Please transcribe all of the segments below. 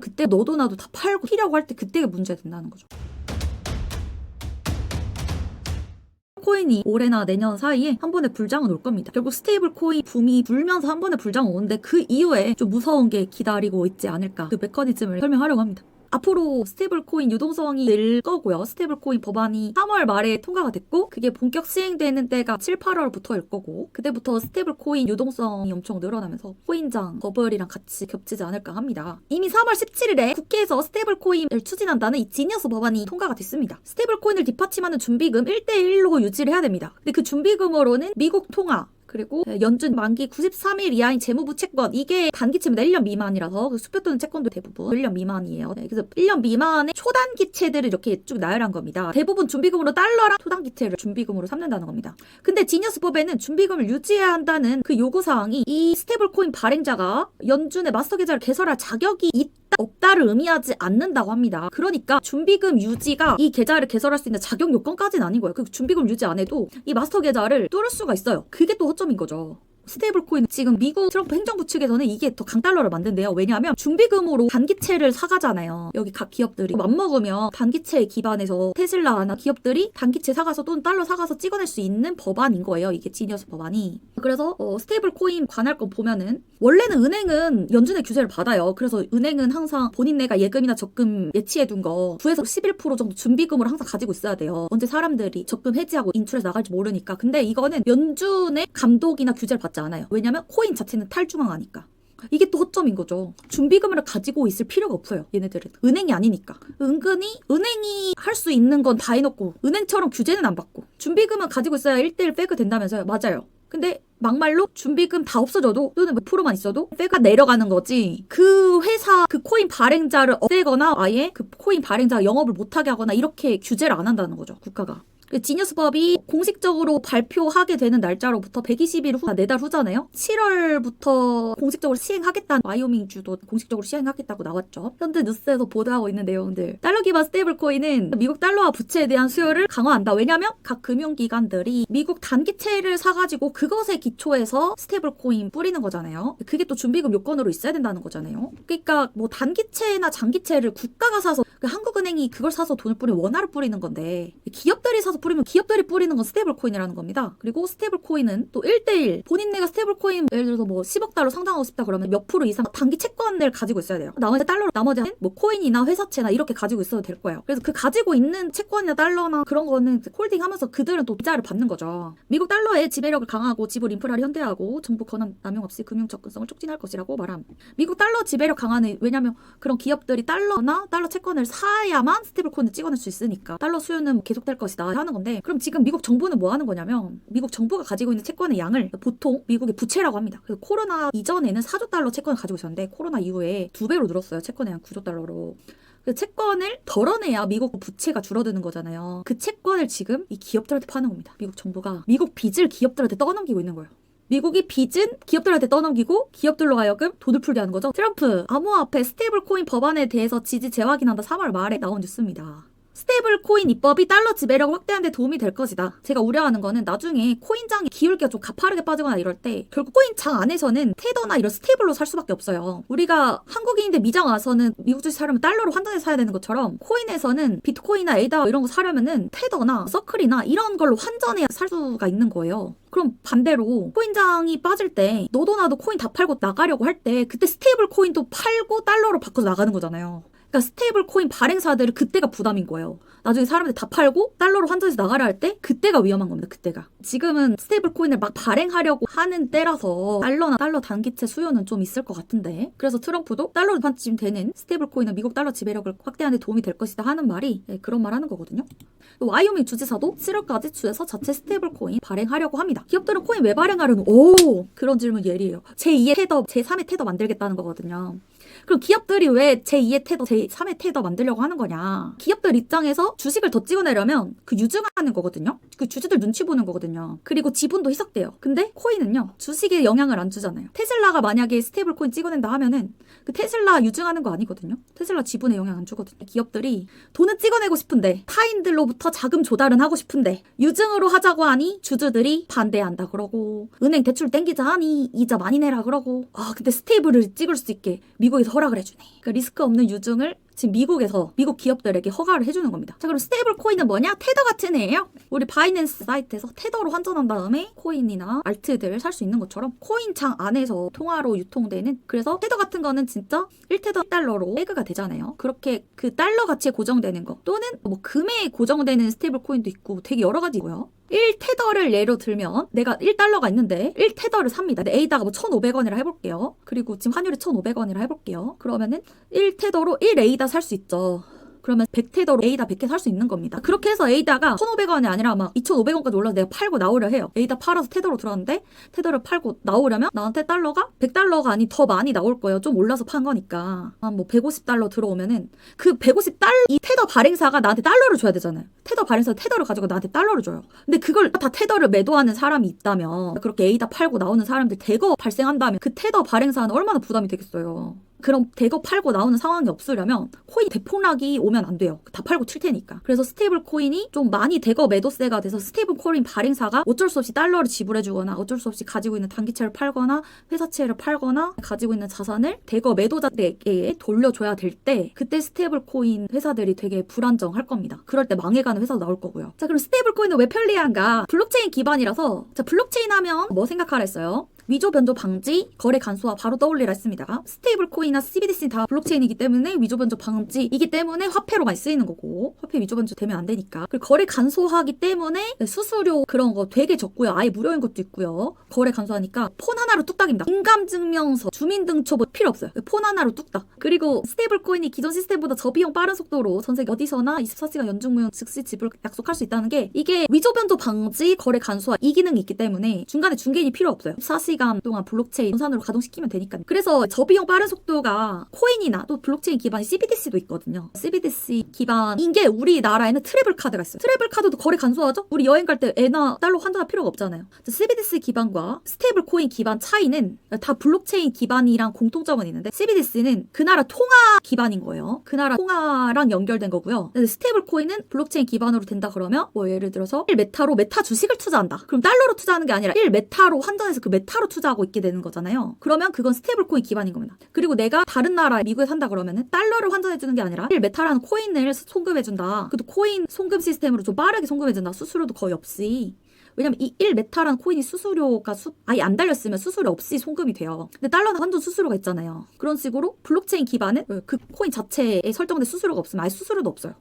그때 너도 나도 다 팔고 피려고 할 때 그때가 문제가 된다는 거죠. 코인이 올해나 내년 사이에 한 번에 불장은 올 겁니다. 결국 스테이블 코인 붐이 불면서 한 번에 불장은 오는데 그 이후에 좀 무서운 게 기다리고 있지 않을까, 그 메커니즘을 설명하려고 합니다. 앞으로 스테이블 코인 유동성이 늘 거고요. 스테이블 코인 법안이 3월 말에 통과가 됐고 그게 본격 시행되는 때가 7, 8월부터일 거고 그때부터 스테이블 코인 유동성이 엄청 늘어나면서 코인장 버블이랑 같이 겹치지 않을까 합니다. 이미 3월 17일에 국회에서 스테이블 코인을 추진한다는 이 지니어스 법안이 통과가 됐습니다. 스테이블 코인을 뒷받침하는 준비금 1대1로 유지를 해야 됩니다. 근데 그 준비금으로는 미국 통화 그리고 연준 만기 93일 이하인 재무부 채권, 이게 단기채면 1년 미만이라서 그 수표 또는 채권도 대부분 1년 미만이에요. 네, 그래서 1년 미만의 초단기채들을 이렇게 쭉 나열한 겁니다. 대부분 준비금으로 달러랑 초단기채를 준비금으로 삼는다는 겁니다. 근데 지니어스법에는 준비금을 유지해야 한다는 그 요구사항이 이 스테이블코인 발행자가 연준의 마스터 계좌를 개설할 자격이 있다 없다를 의미하지 않는다고 합니다. 그러니까 준비금 유지가 이 계좌를 개설할 수 있는 자격 요건까지는 아닌 거예요. 그 준비금 유지 안 해도 이 마스터 계좌를 뚫을 수가 있어요. 그게 또 허점인 거죠. 스테이블 코인 지금 미국 트럼프 행정부 측에서는 이게 더 강달러를 만든대요. 왜냐하면 준비금으로 단기채를 사가잖아요. 여기 각 기업들이 맘먹으면 단기채 기반에서 테슬라나 기업들이 단기채 사가서 또는 달러 사가서 찍어낼 수 있는 법안인 거예요. 이게 지니어스 법안이. 그래서 스테이블 코인 관할 건 보면은 원래는 은행은 연준의 규제를 받아요. 그래서 은행은 항상 본인네가 예금이나 적금 예치해둔 거 9에서 11% 정도 준비금으로 항상 가지고 있어야 돼요. 언제 사람들이 적금 해지하고 인출해서 나갈지 모르니까. 근데 이거는 연준의 감독이나 규제를 받지 않아요. 왜냐면 코인 자체는 탈중앙화니까. 이게 또 허점인 거죠. 준비금을 가지고 있을 필요가 없어요. 얘네들은. 은행이 아니니까. 은근히 은행이 할 수 있는 건 다 해놓고 은행처럼 규제는 안 받고 준비금은 가지고 있어야 1대1 백그 된다면서요. 맞아요. 근데 막말로 준비금 다 없어져도 또는 몇 프로만 있어도 빼가 내려가는 거지, 그 회사 그 코인 발행자를 없애거나 아예 그 코인 발행자가 영업을 못하게 하거나 이렇게 규제를 안 한다는 거죠. 국가가. 지니어스법이 공식적으로 발표하게 되는 날짜로부터 120일 후, 4달 후잖아요. 7월부터 공식적으로 시행하겠다는, 와이오밍주도 공식적으로 시행하겠다고 나왔죠. 현재 뉴스에서 보도하고 있는 내용들. 달러 기반 스테이블 코인은 미국 달러와 부채에 대한 수요를 강화한다. 왜냐면 각 금융기관들이 미국 단기채를 사가지고 그것에 기초해서 스테이블 코인 뿌리는 거잖아요. 그게 또 준비금 요건으로 있어야 된다는 거잖아요. 그러니까 뭐 단기채나 장기채를 국가가 사서, 한국은행이 그걸 사서 돈을 뿌리면 원화를 뿌리는 건데, 기업들이 사서 뿌리면 기업들이 뿌리는 건 스테이블 코인이라는 겁니다. 그리고 스테이블 코인은 또 1대1 본인네가 스테이블 코인 예를 들어서 뭐 10억 달러 상장하고 싶다 그러면 몇 프로 이상 단기 채권을 가지고 있어야 돼요. 나머지 달러로, 나머지는 뭐 코인이나 회사채나 이렇게 가지고 있어도 될 거예요. 그래서 그 가지고 있는 채권이나 달러나 그런 거는 홀딩하면서 그들은 또 이자를 받는 거죠. 미국 달러의 지배력을 강화하고 지불 인프라를 현대화하고 정부 권한 남용 없이 금융 접근성을 촉진할 것이라고 말합니다. 미국 달러 지배력 강화는 왜냐면 그런 기업들이 달러나 달러 채권을 사야만 스테이블 코인을 찍어낼 수 있으니까 달러 수요는 계속될 것이다 하는 건데, 그럼 지금 미국 정부는 뭐 하는 거냐면 미국 정부가 가지고 있는 채권의 양을 보통 미국의 부채라고 합니다. 그래서 코로나 이전에는 4조 달러 채권을 가지고 있었는데 코로나 이후에 2배로 늘었어요. 채권의 양 9조 달러로. 그 채권을 덜어내야 미국 부채가 줄어드는 거잖아요. 그 채권을 지금 이 기업들한테 파는 겁니다. 미국 정부가 미국 빚을 기업들한테 떠넘기고 있는 거예요. 미국이 빚은 기업들한테 떠넘기고 기업들로 하여금 돈을 풀게 하는 거죠. 트럼프 암호화폐 스테이블 코인 법안에 대해서 지지 재확인한다. 3월 말에 나온 뉴스입니다. 스테이블 코인 입법이 달러 지배력을 확대하는 데 도움이 될 것이다. 제가 우려하는 거는 나중에 코인장이 기울기가 좀 가파르게 빠지거나 이럴 때 결국 코인장 안에서는 테더나 이런 스테이블로 살 수밖에 없어요. 우리가 한국인인데 미장 와서는 미국 주식 사려면 달러로 환전해서 사야 되는 것처럼 코인에서는 비트코인이나 에이다 이런 거 사려면은 테더나 서클이나 이런 걸로 환전해야 살 수가 있는 거예요. 그럼 반대로 코인장이 빠질 때 너도 나도 코인 다 팔고 나가려고 할 때 그때 스테이블 코인도 팔고 달러로 바꿔서 나가는 거잖아요. 그러니까 스테이블 코인 발행사들은 그때가 부담인 거예요. 나중에 사람들 다 팔고 달러로 환전해서 나가려 할 때 그때가 위험한 겁니다. 그때가. 지금은 스테이블 코인을 막 발행하려고 하는 때라서 달러나 달러 단기채 수요는 좀 있을 것 같은데, 그래서 트럼프도 달러로 판치되는 스테이블 코인은 미국 달러 지배력을 확대하는 데 도움이 될 것이다 하는 말이 그런 말 하는 거거든요. 와이오밍 주지사도 7월까지 주에서 자체 스테이블 코인 발행하려고 합니다. 기업들은 코인 왜 발행하려는, 그런 질문 예리해요. 제2의 테더, 제3의 테더 만들겠다는 거거든요. 그럼 기업들이 왜 제2의 테더, 제3의 테더 만들려고 하는 거냐. 기업들 입장에서 주식을 더 찍어내려면 그 유증하는 거거든요. 그 주주들 눈치 보는 거거든요. 그리고 지분도 희석돼요. 근데 코인은요, 주식에 영향을 안 주잖아요. 테슬라가 만약에 스테이블 코인 찍어낸다 하면은 그 테슬라 유증하는 거 아니거든요. 테슬라 지분에 영향 안 주거든요. 기업들이 돈은 찍어내고 싶은데 타인들로부터 자금 조달은 하고 싶은데 유증으로 하자고 하니 주주들이 반대한다 그러고, 은행 대출 땡기자 하니 이자 많이 내라 그러고, 근데 스테이블을 찍을 수 있게 미국에서 허락을 해주네. 그러니까 리스크 없는 유증을 지금 미국에서 미국 기업들에게 허가를 해주는 겁니다. 자, 그럼 스테이블 코인은 뭐냐? 테더 같은 애예요. 우리 바이낸스 사이트에서 테더로 환전한 다음에 코인이나 알트들 살 수 있는 것처럼 코인창 안에서 통화로 유통되는, 그래서 테더 같은 거는 진짜 1테더 달러로 페그가 되잖아요. 그렇게 그 달러 가치에 고정되는 거, 또는 뭐 금에 고정되는 스테이블 코인도 있고 되게 여러 가지고요. 1테더를 예로 들면 내가 1달러가 있는데 1테더를 삽니다. 근데 A다가 뭐 1,500원이라 해볼게요. 그리고 지금 환율이 1,500원이라 해볼게요. 그러면은 1테더로 1A다 살 수 있죠. 그러면 100테더로 A다 100개 살 수 있는 겁니다. 그렇게 해서 A다가 1,500원이 아니라 막 2,500원까지 올라서 내가 팔고 나오려 해요. A다 팔아서 테더로 들어왔는데 테더를 팔고 나오려면 나한테 달러가 100달러가 아닌 더 많이 나올 거예요. 좀 올라서 판 거니까. 한 뭐 150달러 들어오면은 그 150달러, 이 테더 발행사가 나한테 달러를 줘야 되잖아요. 테더 발행사 테더를 가지고 나한테 달러를 줘요. 근데 그걸 다 테더를 매도하는 사람이 있다면, 그렇게 A다 팔고 나오는 사람들 대거 발생한다면 그 테더 발행사는 얼마나 부담이 되겠어요. 그럼 대거 팔고 나오는 상황이 없으려면 코인 대폭락이 오면 안 돼요. 다 팔고 튈 테니까. 그래서 스테이블 코인이 좀 많이 대거 매도세가 돼서 스테이블 코인 발행사가 어쩔 수 없이 달러를 지불해주거나 어쩔 수 없이 가지고 있는 단기채를 팔거나 회사채를 팔거나 가지고 있는 자산을 대거 매도자에게 돌려줘야 될 때, 그때 스테이블 코인 회사들이 되게 불안정할 겁니다. 그럴 때 망해가는 회사도 나올 거고요. 자, 그럼 스테이블 코인은 왜 편리한가? 블록체인 기반이라서, 자, 블록체인 하면 뭐 생각하라 했어요? 위조 변조 방지, 거래 간소화 바로 떠올리라 했습니다. 스테이블 코인이나 CBDC는 다 블록체인이기 때문에 위조 변조 방지이기 때문에 화폐로 많이 쓰이는 거고, 화폐 위조 변조 되면 안 되니까. 그리고 거래 간소화하기 때문에 수수료 그런 거 되게 적고요. 아예 무료인 것도 있고요. 거래 간소하니까 폰 하나로 뚝딱입니다. 인감증명서, 주민등초 뭐 필요 없어요. 폰 하나로 뚝딱. 그리고 스테이블 코인이 기존 시스템보다 저비용 빠른 속도로 전 세계 어디서나 24시간 연중무휴 즉시 지불 약속할 수 있다는 게, 이게 위조 변조 방지, 거래 간소화 이 기능이 있기 때문에 중간에 중개인이 필요 없어요. 24시간 동안 블록체인 전산으로 가동시키면 되니까. 그래서 저비용 빠른 속도가 코인이나 또 블록체인 기반의 CBDC도 있거든요. CBDC 기반인 게 우리나라에는 트래블 카드가 있어요. 트래블 카드도 거래 간소하죠? 우리 여행 갈 때 엔화 달러 환전할 필요가 없잖아요. CBDC 기반과 스테이블 코인 기반 차이는, 다 블록체인 기반이랑 공통점은 있는데 CBDC는 그 나라 통화 기반인 거예요. 그 나라 통화랑 연결된 거고요. 근데 스테이블 코인은 블록체인 기반으로 된다 그러면 뭐 예를 들어서 1메타로 메타 주식을 투자한다. 그럼 달러로 투자하는 게 아니라 1메타로 환전해서 그 메타로 투자하고 있게 되는 거잖아요. 그러면 그건 스테이블 코인 기반인 겁니다. 그리고 내가 다른 나라 미국에 산다 그러면은 달러를 환전해주는 게 아니라 1메타라는 코인을 송금해준다. 그것도 코인 송금 시스템으로 좀 빠르게 송금해준다. 수수료도 거의 없이. 왜냐면 이 1메타라는 코인이 수수료가 아예 안 달렸으면 수수료 없이 송금이 돼요. 근데 달러는 환전 수수료가 있잖아요. 그런 식으로 블록체인 기반은 그 코인 자체에 설정된 수수료가 없으면 아예 수수료도 없어요.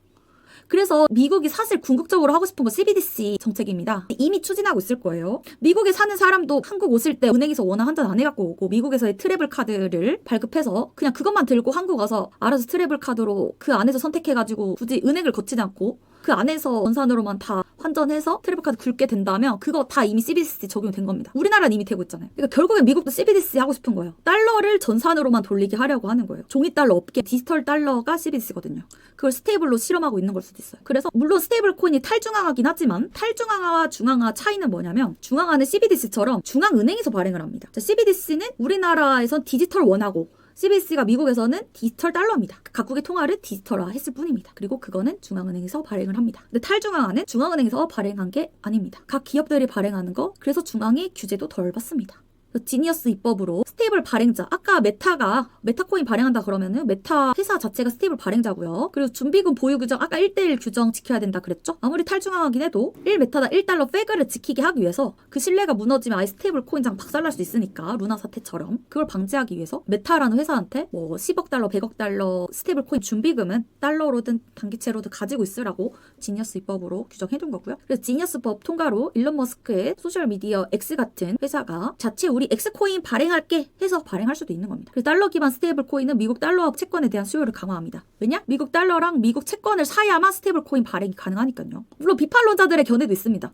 그래서 미국이 사실 궁극적으로 하고 싶은 건 CBDC 정책입니다. 이미 추진하고 있을 거예요. 미국에 사는 사람도 한국 오실 때 은행에서 원화 환전 안 해갖고 오고, 미국에서의 트래블 카드를 발급해서 그냥 그것만 들고 한국 와서 알아서 트래블 카드로 그 안에서 선택해가지고 굳이 은행을 거치지 않고 그 안에서 전산으로만 다 환전해서 트래블 카드 긁게 된다면 그거 다 이미 CBDC 적용된 겁니다. 우리나라는 이미 되고 있잖아요. 그러니까 결국엔 미국도 CBDC 하고 싶은 거예요. 달러를 전산으로만 돌리게 하려고 하는 거예요. 종이 달러 없게 디지털 달러가 CBDC거든요. 그걸 스테이블로 실험하고 있는 걸 수도 있어요. 그래서 물론 스테이블 코인이 탈중앙화긴 하지만 탈중앙화와 중앙화 차이는 뭐냐면, 중앙화는 CBDC처럼 중앙은행에서 발행을 합니다. CBDC는 우리나라에선 디지털 원화고 CBDC가 미국에서는 디지털 달러입니다. 각국의 통화를 디지털화 했을 뿐입니다. 그리고 그거는 중앙은행에서 발행을 합니다. 근데 탈중앙화는 중앙은행에서 발행한 게 아닙니다. 각 기업들이 발행하는 거, 그래서 중앙의 규제도 덜 받습니다. 지니어스 입법으로 스테이블 발행자, 아까 메타코인 발행한다 그러면은 메타 회사 자체가 스테이블 발행자고요. 그리고 준비금 보유 규정, 아까 1:1 규정 지켜야 된다 그랬죠? 아무리 탈중앙하긴 해도 1메타다 1달러 페그를 지키게 하기 위해서, 그 신뢰가 무너지면 아예 스테이블 코인장 박살날 수 있으니까, 루나 사태처럼 그걸 방지하기 위해서 메타라는 회사한테 뭐 10억 달러 100억 달러 스테이블 코인 준비금은 달러로든 단기채로든 가지고 있으라고 지니어스 입법으로 규정해둔 거고요. 그래서 지니어스법 통과로 일론 머스크의 소셜미디어 X 같은 회사가 자체 우리 X코인 발행할게 해서 발행할 수도 있는 겁니다. 그래서 달러 기반 스테이블 코인은 미국 달러 채권에 대한 수요를 강화합니다. 왜냐? 미국 달러랑 미국 채권을 사야만 스테이블 코인 발행이 가능하니까요. 물론 비판론자들의 견해도 있습니다.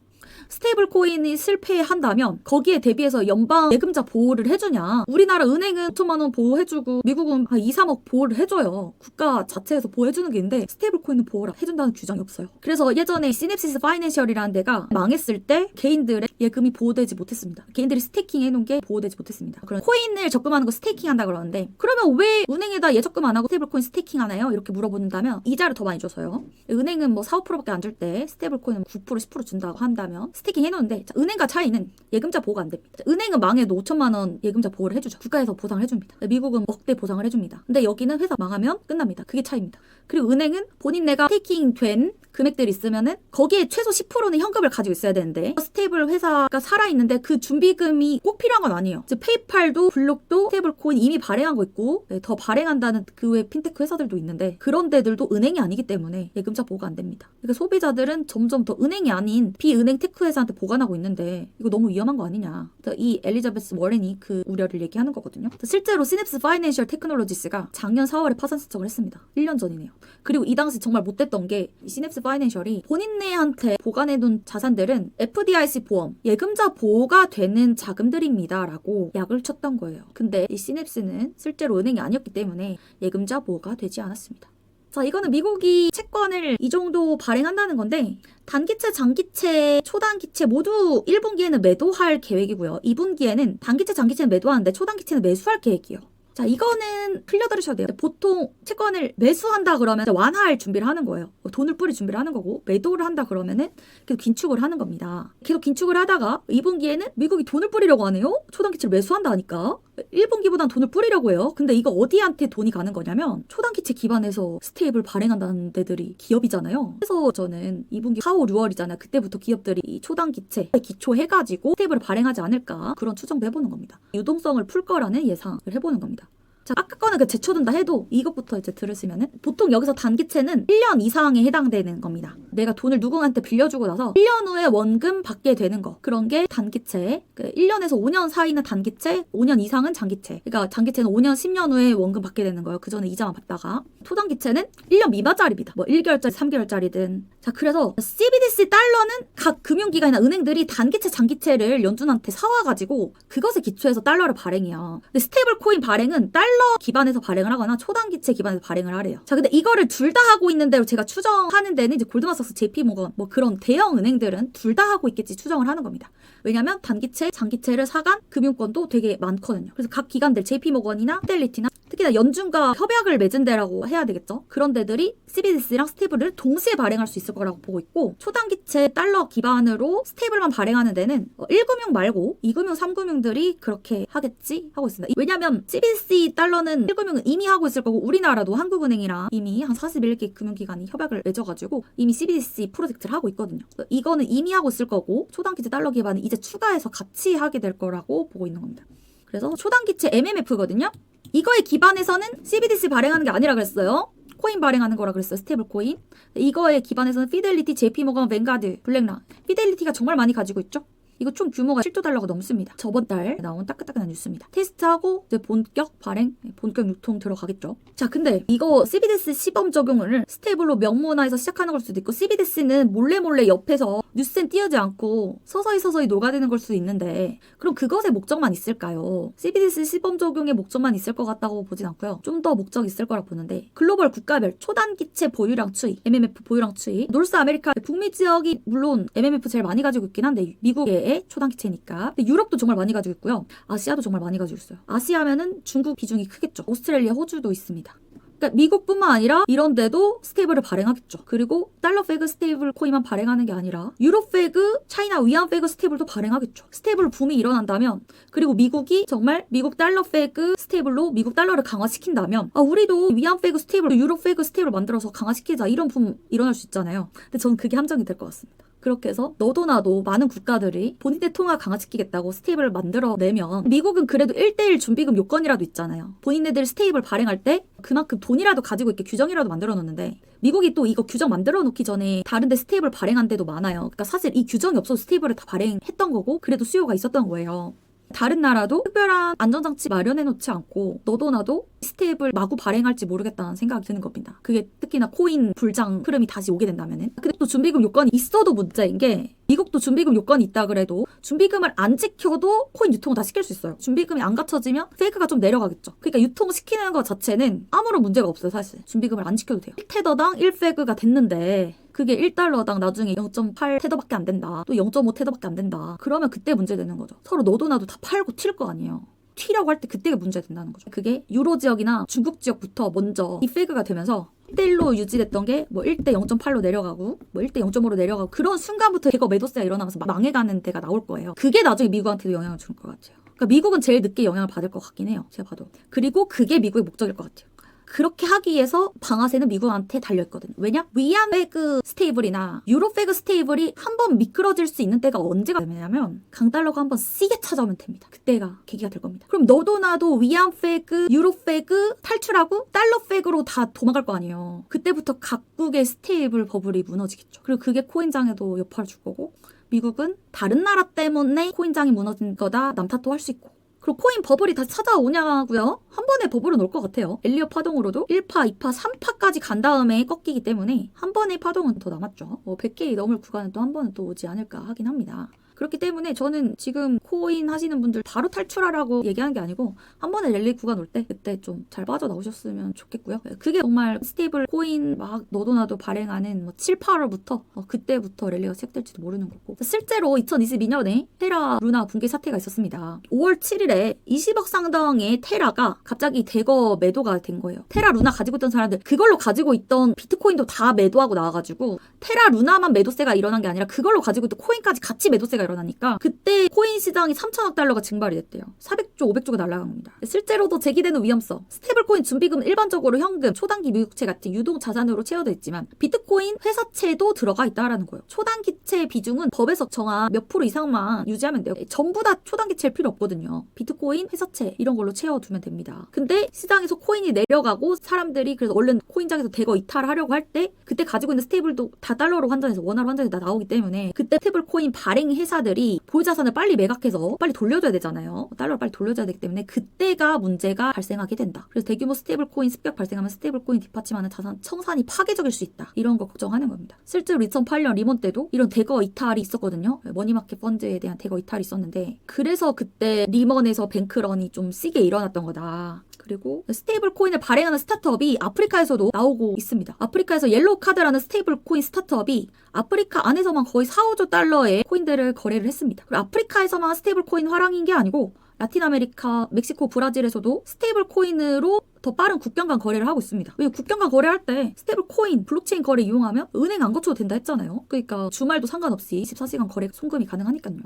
스테이블 코인이 실패한다면 거기에 대비해서 연방 예금자 보호를 해주냐? 우리나라 은행은 5천만 원 보호해주고 미국은 2, 3억 보호를 해줘요. 국가 자체에서 보호해주는 게 있는데 스테이블 코인은 보호를 해준다는 규정이 없어요. 그래서 예전에 시냅시스 파이낸셜이라는 데가 망했을 때 개인들의 예금이 보호되지 못했습니다. 개인들이 스테이킹 해놓은 게 보호되지 못했습니다. 그런 코인을 적금하는 거 스테이킹 한다 그러는데, 그러면 왜 은행에다 예적금 안 하고 스테이블 코인 스테이킹 하나요? 이렇게 물어본다면 이자를 더 많이 줘서요. 은행은 뭐 4, 5%밖에 안 줄 때 스테이블 코인은 9%, 10% 준다고 한다면 보면 스테이킹 해놓는데 자, 은행과 차이는 예금자 보호가 안 됩니다. 자, 은행은 망해도 5천만 원 예금자 보호를 해주죠. 국가에서 보상을 해줍니다. 미국은 억대 보상을 해줍니다. 근데 여기는 회사 망하면 끝납니다. 그게 차이입니다. 그리고 은행은 본인네가 스테이킹 된 금액들이 있으면은 거기에 최소 10%는 현금을 가지고 있어야 되는데 스테이블 회사가 살아있는데 그 준비금이 꼭 필요한 건 아니에요. 즉 페이팔도 블록도 스테이블 코인 이미 발행하고 있고 더 발행한다는 그 외 핀테크 회사들도 있는데 그런 데들도 은행이 아니기 때문에 예금자 보호가 안 됩니다. 그러니까 소비자들은 점점 더 은행이 아닌 비은행 테크 회사한테 보관하고 있는데 이거 너무 위험한 거 아니냐. 이 엘리자베스 워렌이 그 우려를 얘기하는 거거든요. 실제로 시냅스 파이낸셜 테크놀로지스가 작년 4월에 파산 신청을 했습니다. 1년 전이네요. 그리고 이 당시 정말 못됐던 게 시냅스 파이낸셜이 본인네한테 보관해둔 자산들은 FDIC 보험, 예금자 보호가 되는 자금들입니다 라고 약을 쳤던 거예요. 근데 이 시냅스는 실제로 은행이 아니었기 때문에 예금자 보호가 되지 않았습니다. 자, 이거는 미국이 채권을 이 정도 발행한다는 건데 단기채, 장기채, 초단기채 모두 1분기에는 매도할 계획이고요. 2분기에는 단기채, 장기채는 매도하는데 초단기채는 매수할 계획이에요. 자, 이거는 흘려들으셔도 돼요. 보통 채권을 매수한다 그러면 완화할 준비를 하는 거예요. 돈을 뿌릴 준비를 하는 거고 매도를 한다 그러면은 계속 긴축을 하는 겁니다. 계속 긴축을 하다가 2분기에는 미국이 돈을 뿌리려고 하네요. 초단기채를 매수한다 하니까 1분기보단 돈을 뿌리려고 해요. 근데 이거 어디한테 돈이 가는 거냐면 초단기채 기반에서 스테이블 발행한다는 데들이 기업이잖아요. 그래서 저는 2분기 4, 5, 6월이잖아요. 그때부터 기업들이 초단기채에 기초해가지고 스테이블을 발행하지 않을까 그런 추정도 해보는 겁니다. 유동성을 풀 거라는 예상을 해보는 겁니다. 자, 아까 거는 그 제쳐둔다 해도 이것부터 이제 들으시면은 보통 여기서 단기채는 1년 이상에 해당되는 겁니다. 내가 돈을 누구한테 빌려주고 나서 1년 후에 원금 받게 되는 거. 그런 게 단기채. 1년에서 5년 사이는 단기채, 5년 이상은 장기채. 그러니까 장기채는 5년, 10년 후에 원금 받게 되는 거예요. 그 전에 이자만 받다가. 초단기채는 1년 미만짜리입니다. 뭐 1개월짜리, 3개월짜리든. 자, 그래서 CBDC 달러는 각 금융기관이나 은행들이 단기채, 장기채를 연준한테 사와가지고 그것에 기초해서 달러를 발행해요. 근데 스테이블 코인 발행은 달러 기반에서 발행을 하거나 초단기채 기반에서 발행을 하래요. 자, 근데 이거를 둘 다 하고 있는 대로 제가 추정하는 데는 이제 골드만삭스, JP모건 뭐 그런 대형 은행들은 둘 다 하고 있겠지 추정을 하는 겁니다. 왜냐면 단기채, 장기채를 사간 금융권도 되게 많거든요. 그래서 각 기관들 JP모건이나 피델리티나 특히나 연준과 협약을 맺은 데라고 해야 되겠죠. 그런 데들이 CBDC랑 스테이블을 동시에 발행할 수 있을 거라고 보고 있고 초단기채 달러 기반으로 스테이블만 발행하는 데는 1금융 말고 2금융, 3금융들이 그렇게 하겠지 하고 있습니다. 왜냐면 CBDC 달러는 1금융은 이미 하고 있을 거고 우리나라도 한국은행이랑 이미 한 41개 금융기관이 협약을 맺어가지고 이미 CBDC 프로젝트를 하고 있거든요. 이거는 이미 하고 있을 거고 초단기채 달러 기반은 이제 추가해서 같이 하게 될 거라고 보고 있는 겁니다. 그래서 초단기채 MMF거든요. 이거에 기반해서는 CBDC 발행하는 게 아니라 그랬어요. 코인 발행하는 거라 그랬어요. 스테이블 코인. 이거에 기반해서는 피델리티, JP모건, 뱅가드, 블랙락. 피델리티가 정말 많이 가지고 있죠. 이거 총 규모가 7조 달러가 넘습니다. 저번 달 나온 따끈따끈한 뉴스입니다. 테스트하고 이제 본격 발행, 본격 유통 들어가겠죠. 자, 근데 이거 CBDC 시범 적용을 스테이블로 명문화해서 시작하는 걸 수도 있고 CBDC는 몰래 옆에서 뉴스엔 띄우지 않고 서서히 녹아드는 걸 수도 있는데 그럼 그것의 목적만 있을까요? CBDC 시범 적용의 목적만 있을 것 같다고 보진 않고요. 좀 더 목적이 있을 거라 보는데 글로벌 국가별 초단기채 보유량 추이, MMF 보유량 추이, 노스 아메리카 북미 지역이 물론 MMF 제일 많이 가지고 있긴 한데 미국의 초단기채니까. 근데 유럽도 정말 많이 가지고 있고요. 아시아도 정말 많이 가지고 있어요. 아시아면은 중국 비중이 크겠죠. 오스트레일리아, 호주도 있습니다. 그러니까 미국뿐만 아니라 이런 데도 스테이블을 발행하겠죠. 그리고 달러 페그 스테이블 코인만 발행하는 게 아니라 유로 페그, 차이나 위안 페그 스테이블도 발행하겠죠. 스테이블 붐이 일어난다면 그리고 미국이 정말 미국 달러 페그 스테이블로 미국 달러를 강화시킨다면 우리도 위안 페그 스테이블, 유로 페그 스테이블 만들어서 강화시키자 이런 붐 일어날 수 있잖아요. 근데 저는 그게 함정이 될 것 같습니다. 그렇게 해서 너도 나도 많은 국가들이 본인의 통화 강화시키겠다고 스테이블을 만들어내면 미국은 그래도 1:1 준비금 요건이라도 있잖아요. 본인네들 스테이블 발행할 때 그만큼 돈이라도 가지고 있게 규정이라도 만들어 놓는데 미국이 또 이거 규정 만들어 놓기 전에 다른 데 스테이블 발행한 데도 많아요. 그러니까 사실 이 규정이 없어서 스테이블을 다 발행했던 거고 그래도 수요가 있었던 거예요. 다른 나라도 특별한 안전장치 마련해놓지 않고 너도 나도 스테이블 마구 발행할지 모르겠다는 생각이 드는 겁니다. 그게 특히나 코인 불장 흐름이 다시 오게 된다면은. 근데 또 준비금 요건이 있어도 문제인 게 미국도 준비금 요건이 있다 그래도 준비금을 안 지켜도 코인 유통을 다 시킬 수 있어요. 준비금이 안 갖춰지면 페이크가 좀 내려가겠죠. 그러니까 유통시키는 것 자체는 아무런 문제가 없어요. 사실 준비금을 안 지켜도 돼요. 1테더당 1페그가 됐는데 그게 1달러당 나중에 0.8테더밖에 안 된다. 또 0.5테더밖에 안 된다. 그러면 그때 문제되는 거죠. 서로 너도 나도 다 팔고 튈 거 아니에요. 튀려고 할 때 그때가 문제가 된다는 거죠. 그게 유로 지역이나 중국 지역부터 먼저 이 페그가 되면서 1대1로 유지됐던 게 뭐 1대 0.8로 내려가고 뭐 1대 0.5로 내려가고 그런 순간부터 대거 매도세가 일어나면서 망해가는 데가 나올 거예요. 그게 나중에 미국한테도 영향을 주는 것 같아요. 그러니까 미국은 제일 늦게 영향을 받을 것 같긴 해요. 제가 봐도. 그리고 그게 미국의 목적일 것 같아요. 그렇게 하기 위해서 방아쇠는 미국한테 달려있거든요. 왜냐? 위안 페그 스테이블이나 유로 페그 스테이블이 한번 미끄러질 수 있는 때가 언제가 되냐면 강달러가 한번 세게 찾아오면 됩니다. 그때가 계기가 될 겁니다. 그럼 너도 나도 위안 페그, 유로 페그 탈출하고 달러 페그로 다 도망갈 거 아니에요. 그때부터 각국의 스테이블 버블이 무너지겠죠. 그리고 그게 코인장에도 여파를 줄 거고 미국은 다른 나라 때문에 코인장이 무너진 거다 남 탓도 할 수 있고 그리고 코인 버블이 다시 찾아오냐고요? 한 번에 버블은 올 것 같아요. 엘리엇 파동으로도 1파, 2파, 3파까지 간 다음에 꺾이기 때문에 한 번의 파동은 더 남았죠. 100K 넘을 구간은 또 한 번은 또 오지 않을까 하긴 합니다. 그렇기 때문에 저는 지금 코인 하시는 분들 바로 탈출하라고 얘기하는 게 아니고 한 번에 랠리 구간 올 때 그때 좀 잘 빠져나오셨으면 좋겠고요. 그게 정말 스테이블 코인 막 너도 나도 발행하는 뭐 7, 8월부터 그때부터 랠리가 시작될지도 모르는 거고 실제로 2022년에 테라 루나 붕괴 사태가 있었습니다. 5월 7일에 20억 상당의 테라가 갑자기 대거 매도가 된 거예요. 테라 루나 가지고 있던 사람들 그걸로 가지고 있던 비트코인도 다 매도하고 나와가지고 테라 루나만 매도세가 일어난 게 아니라 그걸로 가지고 있던 코인까지 같이 매도세가 일어나니까 그때 코인 시장이 3천억 달러가 증발이 됐대요. 400조, 500조가 날아간 겁니다. 실제로도 제기되는 위험성. 스테이블 코인 준비금은 일반적으로 현금, 초단기 미국채 같은 유동 자산으로 채워져 있지만 비트코인 회사채도 들어가 있다라는 거예요. 초단기채 비중은 법에서 정한 몇 프로 이상만 유지하면 돼요. 전부 다 초단기채일 필요 없거든요. 비트코인, 회사채 이런 걸로 채워두면 됩니다. 근데 시장에서 코인이 내려가고 사람들이 그래서 얼른 코인장에서 대거 이탈하려고 할 때 그때 가지고 있는 스테이블도 다 달러로 환전해서 원화로 환전해서 다 나오기 때문에 그때 스테이블 코인 발행 회사들이 보유자산을 빨리 매각해서 빨리 돌려줘야 되잖아요. 달러를 빨리 돌려줘야 되기 때문에 그때가 문제가 발생하게 된다. 그래서 대규모 스테이블 코인 습격 발생하면 스테이블 코인 뒷받침하는 자산 청산이 파괴적일 수 있다. 이런 거 걱정하는 겁니다. 실제로 2008년 리먼 때도 이런 대거 이탈이 있었거든요. 머니마켓 펀드에 대한 대거 이탈이 있었는데 그래서 그때 리먼에서 뱅크런이 좀 세게 일어났던 거다. 그리고 스테이블 코인을 발행하는 스타트업이 아프리카에서도 나오고 있습니다. 아프리카에서 옐로우 카드라는 스테이블 코인 스타트업이 아프리카 안에서만 거의 4, 5조 달러의 코인들을 거래를 했습니다. 그리고 아프리카에서만 스테이블 코인 화랑인 게 아니고 라틴 아메리카, 멕시코, 브라질에서도 스테이블 코인으로 더 빠른 국경 간 거래를 하고 있습니다. 왜냐면 국경 간 거래할 때 스테이블 코인, 블록체인 거래 이용하면 은행 안 거쳐도 된다 했잖아요. 그러니까 주말도 상관없이 24시간 거래 송금이 가능하니까요.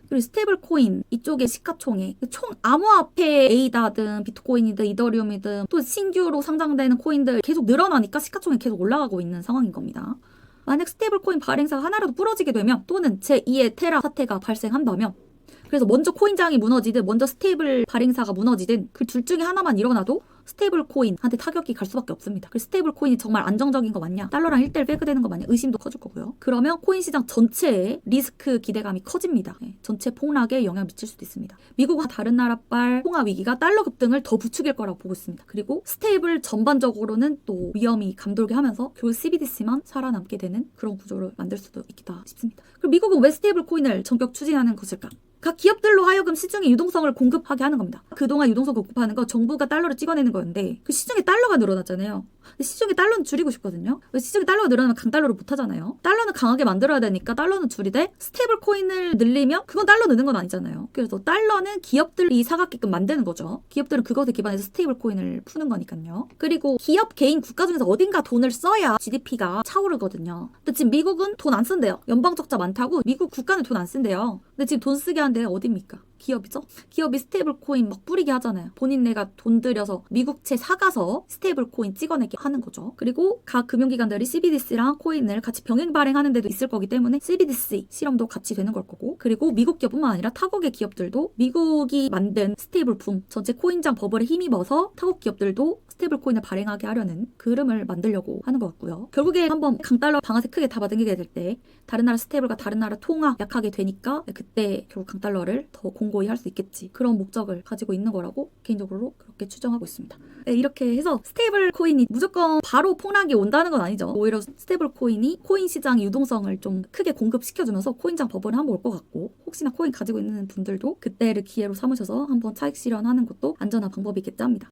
그리고 스테이블 코인 이쪽에 시가총액 총 암호화폐 에이다든 비트코인이든 이더리움이든 또 신규로 상장되는 코인들 계속 늘어나니까 시가총액 계속 올라가고 있는 상황인 겁니다. 만약 스테이블 코인 발행사가 하나라도 부러지게 되면 또는 제2의 테라 사태가 발생한다면 그래서 먼저 코인장이 무너지든 먼저 스테이블 발행사가 무너지든 그 둘 중에 하나만 일어나도 스테이블 코인한테 타격이 갈 수밖에 없습니다. 그래서 스테이블 코인이 정말 안정적인 거 맞냐? 달러랑 1대1 페그되는 거 맞냐? 의심도 커질 거고요. 그러면 코인 시장 전체에 리스크 기대감이 커집니다. 전체 폭락에 영향을 미칠 수도 있습니다. 미국과 다른 나라발 통화 위기가 달러 급등을 더 부추길 거라고 보고 있습니다. 그리고 스테이블 전반적으로는 또 위험이 감돌게 하면서 결국 CBDC만 살아남게 되는 그런 구조를 만들 수도 있겠다 싶습니다. 그리고 미국은 왜 스테이블 코인을 전격 추진하는 것일까? 각 기업들로 하여금 시중에 유동성을 공급하게 하는 겁니다. 그동안 유동성 공급하는 거 정부가 달러를 찍어내는 거였는데 그 시중에 달러가 늘어났잖아요. 근데 시중에 달러는 줄이고 싶거든요. 시중에 달러가 늘어나면 강달러를 못 하잖아요. 달러는 강하게 만들어야 되니까 달러는 줄이되 스테이블 코인을 늘리면 그건 달러 느는 건 아니잖아요. 그래서 달러는 기업들이 사갖게끔 만드는 거죠. 기업들은 그것에 기반해서 스테이블 코인을 푸는 거니까요. 그리고 기업, 개인, 국가 중에서 어딘가 돈을 써야 GDP가 차오르거든요. 근데 지금 미국은 돈 안 쓴대요. 연방 적자 많다고 미국 국가는 돈 안 쓴대요. 근데 지금 돈 쓰게 한 데가 어딥니까? 기업이죠? 기업이 스테이블 코인 막 뿌리게 하잖아요. 본인네가 돈 들여서 미국채 사가서 스테이블 코인 찍어내게 하는 거죠. 그리고 각 금융기관들이 CBDC랑 코인을 같이 병행 발행하는 데도 있을 거기 때문에 CBDC 실험도 같이 되는 걸 거고 그리고 미국 기업뿐만 아니라 타국의 기업들도 미국이 만든 스테이블품 전체 코인장 버블에 힘입어서 타국 기업들도 스테이블 코인을 발행하게 하려는 그 흐름을 만들려고 하는 것 같고요. 결국에 한번 강달러 방아쇠 크게 잡아당기게 될 때 다른 나라 스테이블과 다른 나라 통화 약하게 되니까 그때 결국 강달러를 더 공고히 할 수 있겠지. 그런 목적을 가지고 있는 거라고 개인적으로 그렇게 추정하고 있습니다. 네, 이렇게 해서 스테이블 코인이 무조건 바로 폭락이 온다는 건 아니죠. 오히려 스테이블 코인이 코인 시장 유동성을 좀 크게 공급시켜주면서 코인장 버블이 한번 올 것 같고 혹시나 코인 가지고 있는 분들도 그때를 기회로 삼으셔서 한번 차익 실현하는 것도 안전한 방법이겠지 합니다.